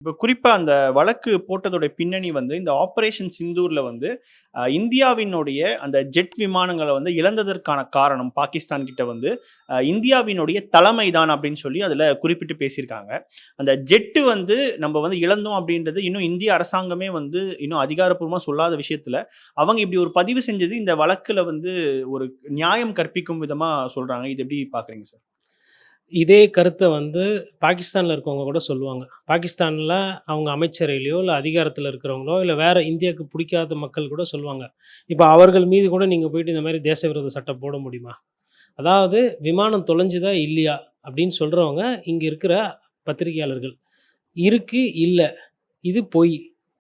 இப்ப குறிப்பா அந்த வழக்கு போட்டதோட பின்னணி வந்து, இந்த ஆப்பரேஷன் சிந்தூர்ல வந்து இந்தியாவினுடைய அந்த ஜெட் விமானங்கள வந்து இழந்ததற்கான காரணம் பாகிஸ்தான் கிட்ட வந்து இந்தியாவினுடைய தலைமை தான் அப்படின்னு சொல்லி அதுல குறிப்பிட்டு பேசியிருக்காங்க. அந்த ஜெட் வந்து நம்ம வந்து இழந்தோம் அப்படின்றது இன்னும் இந்திய அரசாங்கமே வந்து இன்னும் அதிகாரப்பூர்வமா சொல்லாத விஷயத்துல, அவங்க இப்படி ஒரு பதிவு செஞ்சது இந்த வழக்குல வந்து ஒரு நியாயம் கற்பிக்கும் விதமா சொல்றாங்க. இது எப்படி பார்க்குறீங்க சார்? இதே கருத்த வந்து பாகிஸ்தான்ல இருக்கவங்க கூட சொல்லுவாங்க. பாகிஸ்தான்ல அவங்க அமைச்சரவையிலயோ, இல்ல அதிகாரத்தில இருக்கிறவங்களோ, இல்ல வேற இந்தியாவுக்கு பிடிக்காத மக்கள் கூட சொல்லுவாங்க. இப்ப அவர்கள் மீது கூட நீங்க போயிட்டு இந்த மாரி தேச விரோத சட்டம் போட முடியுமா? அதாவது விமானம் தொலைஞ்சுதா? இல்லையா? அப்படின்னு சொல்றவங்க இங்க இருக்கிற பத்திரிகையாளர்கள். இருக்கு, இல்ல. இது பொய்.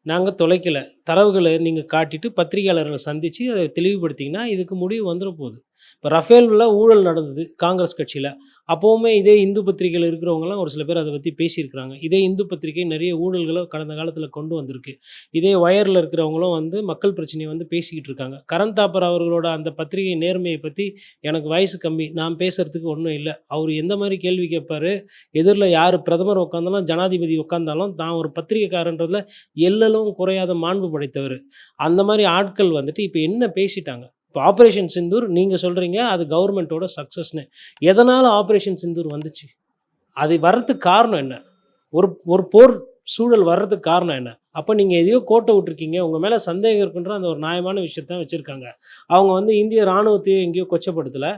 நாங்க தொலைக்கல. தரவுகள நீங்க காட்டிட்டு பத்திரிகையாளர்கள சந்திச்சு அத தெளிவுபடுத்திங்கன்னா, இதுக்கு முடிவு வந்துற போது. இப்ப ரஃபேல்ல ஊழல் நடந்தது காங்கிரஸ் கட்சியில. அப்பவுமே இதே இந்து பத்திரிகையில இருக்கிறவங்கலாம் ஒரு சில பேர் அத பத்தி பேசியிருக்கிறாங்க. இதே இந்து பத்திரிகை நெறைய ஊழல்கள கடந்த காலத்தில கொண்டு வந்திருக்கு. இதே வயர்ல இருக்கிறவங்களும் வந்து மக்கள் பிரச்சனைய வந்து பேசிக்கிட்டு இருக்காங்க. கரண் தாப்பர் அவர்களோட அந்த பத்திரிகை நேர்மைய பத்தி எனக்கு வயசு கம்மி. நான் பேசுறதுக்கு ஒண்ணும் இல்ல. அவரு எந்த மாரி கேள்வி கேட்பாரு, எதிர்ல யாரு பிரதமர் உட்கார்ந்தாலும், ஜனாதிபதி உட்கார்ந்தாலும், தான் ஒரு பத்திரிகைக்காரன்றதுல எள்ளளவும் குறையாத மாண்பு படைத்தவரு. அந்த மாரி ஆட்கள் வந்துட்டு இப்ப என்ன பேசிட்டாங்க? இப்ப ஆப்பரேஷன் சிந்தூர் நீங்க சொல்றீங்க, அது கவர்மெண்ட்டோட சக்சஸ்ன்னு. எதனால ஆப்பரேஷன் சிந்தூர் வந்துச்சு? அது வர்றதுக்கு காரணம் என்ன? ஒரு ஒரு போர் சூழல் வர்றதுக்கு காரணம் என்ன? அப்ப நீங்க எதையோ கோட்ட விட்டுருக்கீங்க. உங்க மேல சந்தேகம் இருக்குன்ற அந்த ஒரு நியாயமான விஷயத்த வச்சிருக்காங்க. அவங்க வந்து இந்திய ராணுவத்தையோ எங்கேயோ கொச்சப்படுத்தல.